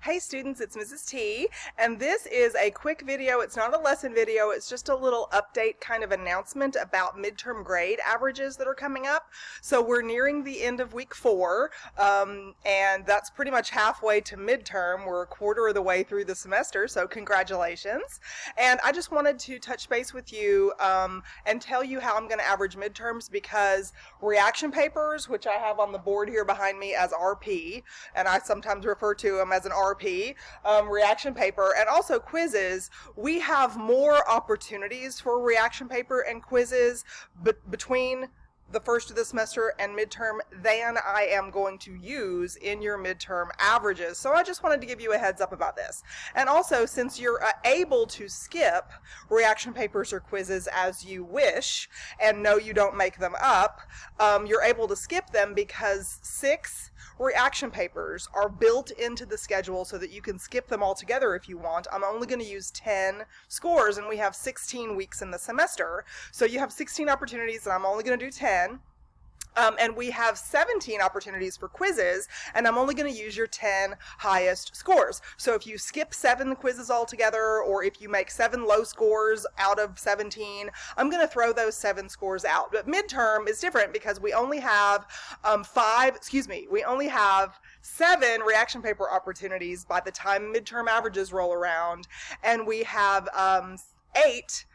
Hey students, it's Mrs. T, and this is a quick video. It's not a lesson video, it's just a little update kind of announcement about midterm grade averages that are coming up. So we're nearing the end of week 4, and that's pretty much halfway to midterm. We're a quarter of the way through the semester, so congratulations. And I just wanted to touch base with you and tell you how I'm going to average midterms, because reaction papers, which I have on the board here behind me as RP, and I sometimes refer to them as an RP, reaction paper, and also quizzes, we have more opportunities for reaction paper and quizzes between the first of the semester and midterm than I am going to use in your midterm averages. So I just wanted to give you a heads up about this. And also, since you're able to skip reaction papers or quizzes as you wish, and no, you don't make them up, you're able to skip them because 6 reaction papers are built into the schedule so that you can skip them all together if you want. I'm only going to use 10 scores, and we have 16 weeks in the semester. So you have 16 opportunities, and I'm only going to do 10. And we have 17 opportunities for quizzes, and I'm only going to use your 10 highest scores. So if you skip 7 quizzes altogether, or if you make 7 low scores out of 17, I'm going to throw those 7 scores out. But midterm is different because we only have we only have 7 reaction paper opportunities by the time midterm averages roll around, and we have 8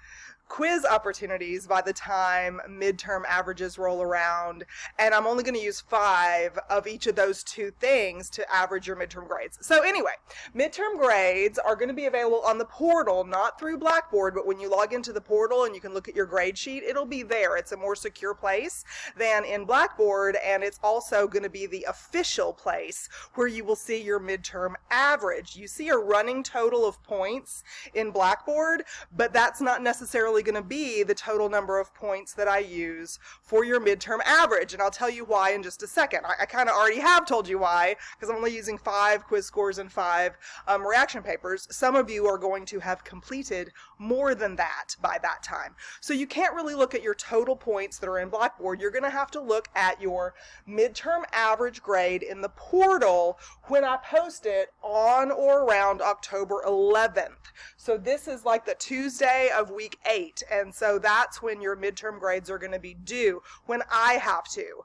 quiz opportunities by the time midterm averages roll around, and I'm only going to use 5 of each of those 2 things to average your midterm grades. So anyway, midterm grades are going to be available on the portal, not through Blackboard, but when you log into the portal and you can look at your grade sheet, it'll be there. It's a more secure place than in Blackboard, and it's also going to be the official place where you will see your midterm average. You see a running total of points in Blackboard, but that's not necessarily going to be the total number of points that I use for your midterm average, and I'll tell you why in just a second. I kind of already have told you why, because I'm only using 5 quiz scores and 5 reaction papers. Some of you are going to have completed more than that by that time. So you can't really look at your total points that are in Blackboard. You're going to have to look at your midterm average grade in the portal when I post it on or around October 11th. So this is like the Tuesday of week 8, and so that's when your midterm grades are going to be due, when I have to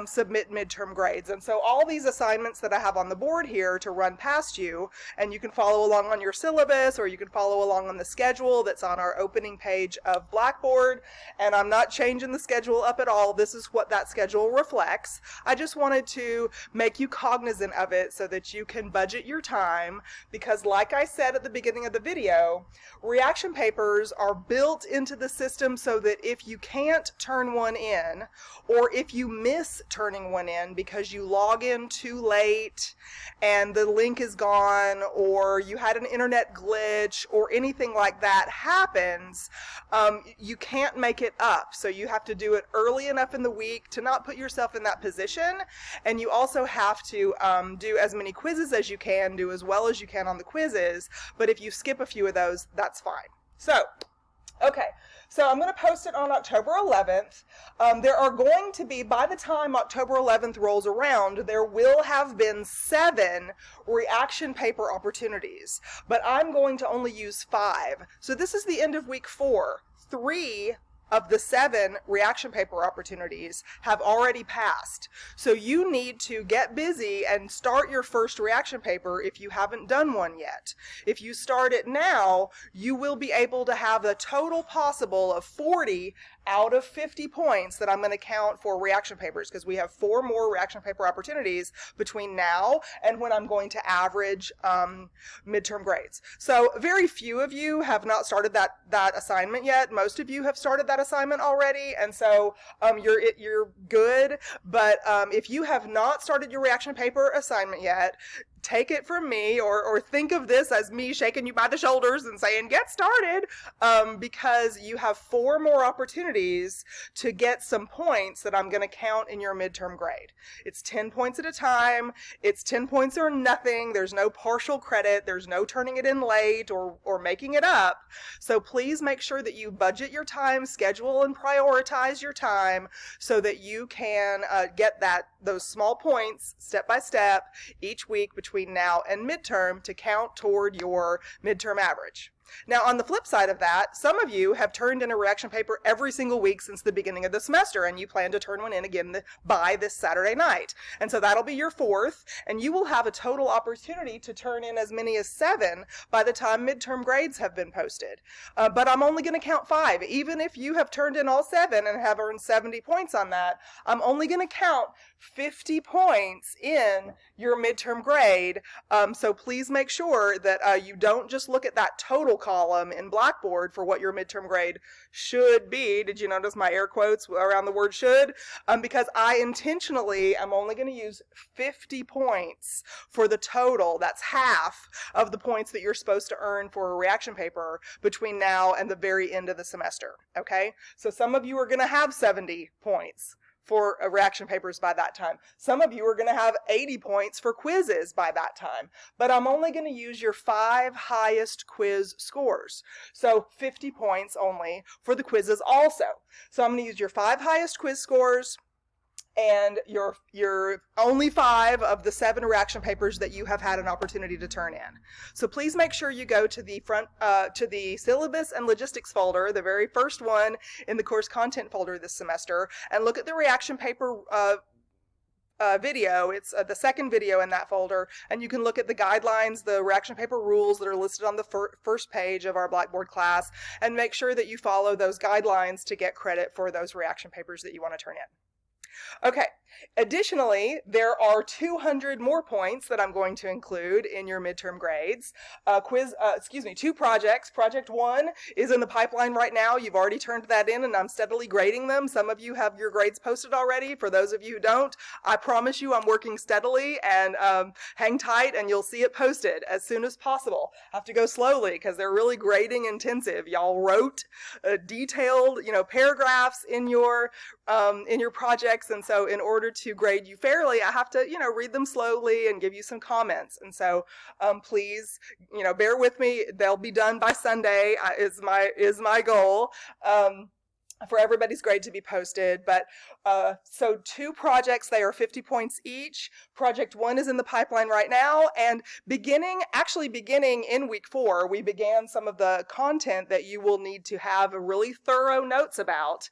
submit midterm grades. And so all these assignments that I have on the board here to run past you, and you can follow along on your syllabus, or you can follow along on the schedule that's on our opening page of Blackboard, and I'm not changing the schedule up at all. This is what that schedule reflects. I just wanted to make you cognizant of it so that you can budget your time, because like I said at the beginning of the video, reaction papers are built into the system so that if you can't turn one in, or if you miss turning one in because you log in too late and the link is gone, or you had an internet glitch, or anything like that happens, you can't make it up. So you have to do it early enough in the week to not put yourself in that position, and you also have to do as many quizzes as you can, do as well as you can on the quizzes, but if you skip a few of those, that's fine. So, okay, so I'm going to post it on October 11th. There are going to be, by the time October 11th rolls around, there will have been 7 reaction paper opportunities, but I'm going to only use 5. So this is the end of week 4. 3 of the 7 reaction paper opportunities have already passed. So you need to get busy and start your first reaction paper if you haven't done one yet. If you start it now, you will be able to have a total possible of 40 out of 50 points that I'm going to count for reaction papers, because we have 4 more reaction paper opportunities between now and when I'm going to average midterm grades. So very few of you have not started that assignment yet. Most of you have started that assignment already, and so you're good. But if you have not started your reaction paper assignment yet, take it from me, or think of this as me shaking you by the shoulders and saying, get started, because you have 4 more opportunities to get some points that I'm going to count in your midterm grade. It's 10 points at a time. It's 10 points or nothing. There's no partial credit. There's no turning it in late or making it up. So please make sure that you budget your time, schedule and prioritize your time so that you can get those small points step by step each week between between now and midterm to count toward your midterm average. Now, on the flip side of that, some of you have turned in a reaction paper every single week since the beginning of the semester, and you plan to turn one in again by this Saturday night. And so that'll be your fourth, and you will have a total opportunity to turn in as many as 7 by the time midterm grades have been posted. But I'm only going to count 5. Even if you have turned in all 7 and have earned 70 points on that, I'm only going to count 50 points in your midterm grade. So please make sure that you don't just look at that total column in Blackboard for what your midterm grade should be. Did you notice my air quotes around the word should? Because I intentionally am only going to use 50 points for the total. That's half of the points that you're supposed to earn for a reaction paper between now and the very end of the semester. Okay? So some of you are going to have 70 points for reaction papers by that time. Some of you are going to have 80 points for quizzes by that time, but I'm only going to use your 5 highest quiz scores. So 50 points only for the quizzes also. So I'm going to use your 5 highest quiz scores and your only 5 of the 7 reaction papers that you have had an opportunity to turn in. So please make sure you go to the to the syllabus and logistics folder, the very first one in the course content folder this semester, and look at the reaction paper video. It's the second video in that folder, and you can look at the guidelines, the reaction paper rules that are listed on the first page of our Blackboard class, and make sure that you follow those guidelines to get credit for those reaction papers that you want to turn in. Okay, additionally, there are 200 more points that I'm going to include in your midterm grades. 2 projects. Project 1 is in the pipeline right now. You've already turned that in, and I'm steadily grading them. Some of you have your grades posted already. For those of you who don't, I promise you I'm working steadily, and hang tight and you'll see it posted as soon as possible. I have to go slowly because they're really grading intensive. Y'all wrote detailed, paragraphs in your projects, and so in order to grade you fairly, I have to, read them slowly and give you some comments. And so please, bear with me. They'll be done by Sunday is my goal. For everybody's grade to be posted. But so 2 projects, they are 50 points each. Project 1 is in the pipeline right now, and beginning in week 4, we began some of the content that you will need to have really thorough notes about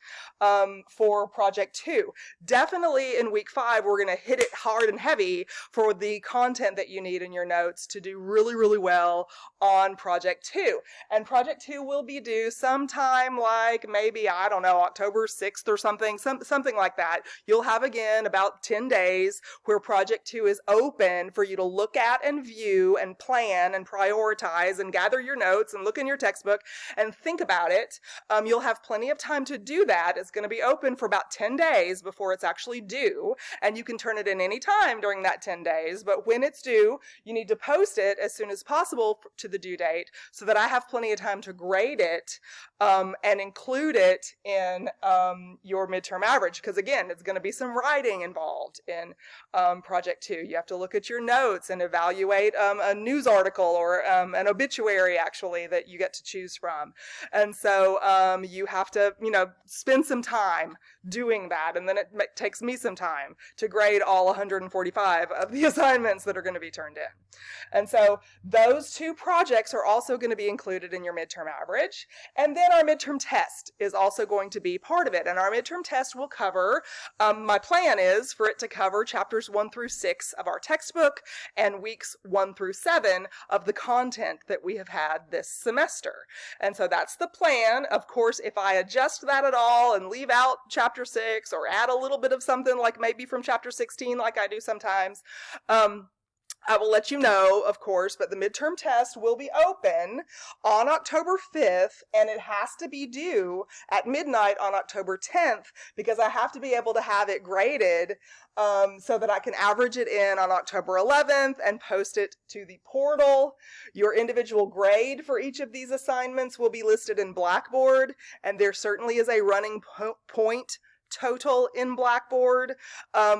for project 2. Definitely in week 5, we're going to hit it hard and heavy for the content that you need in your notes to do really, really well on project 2. And project 2 will be due sometime like maybe, I don't know, October 6th or something like that. You'll have again about 10 days where project 2 is open for you to look at and view and plan and prioritize and gather your notes and look in your textbook and think about it. You'll have plenty of time to do that. It's going to be open for about 10 days before it's actually due, and you can turn it in any time during that 10 days, but when it's due, you need to post it as soon as possible to the due date so that I have plenty of time to grade it and include it in your midterm average, because again, it's going to be some writing involved in project 2. You have to look at your notes and evaluate a news article or an obituary actually that you get to choose from. And so you have to, spend some time doing that, and then it takes me some time to grade all 145 of the assignments that are going to be turned in. And so those 2 projects are also going to be included in your midterm average, and then our midterm test is also going to be part of it. And our midterm test will cover, my plan is for it to cover chapters 1 through 6 of our textbook and weeks 1 through 7 of the content that we have had this semester. And so that's the plan. Of course, if I adjust that at all and leave out chapter 6 or add a little bit of something like maybe from chapter 16 like I do sometimes, I will let you know, of course, but the midterm test will be open on October 5th, and it has to be due at midnight on October 10th because I have to be able to have it graded so that I can average it in on October 11th and post it to the portal. Your individual grade for each of these assignments will be listed in Blackboard, and there certainly is a running point total in Blackboard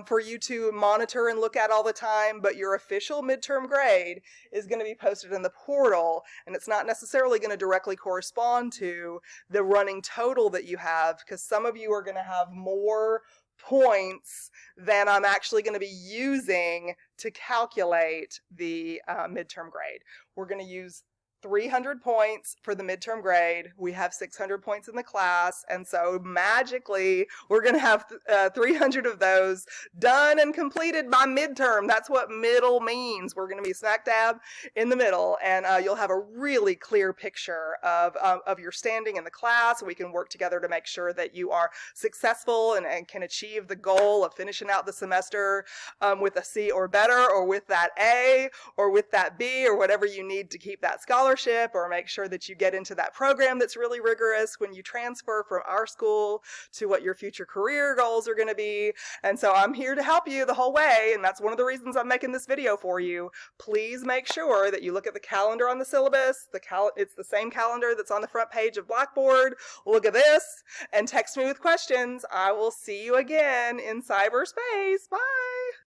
for you to monitor and look at all the time, but your official midterm grade is going to be posted in the portal, and it's not necessarily going to directly correspond to the running total that you have, because some of you are going to have more points than I'm actually going to be using to calculate the midterm grade. We're going to use 300 points for the midterm grade. We have 600 points in the class, and so magically we're going to have 300 of those done and completed by midterm. That's what middle means. We're going to be smack dab in the middle, and you'll have a really clear picture of your standing in the class. We can work together to make sure that you are successful and can achieve the goal of finishing out the semester with a C or better, or with that A, or with that B, or whatever you need to keep that scholarship, or make sure that you get into that program that's really rigorous when you transfer from our school to what your future career goals are going to be. And so I'm here to help you the whole way, and that's one of the reasons I'm making this video for you. Please make sure that you look at the calendar on the syllabus. It's the same calendar that's on the front page of Blackboard. Look at this and text me with questions. I will see you again in cyberspace. Bye.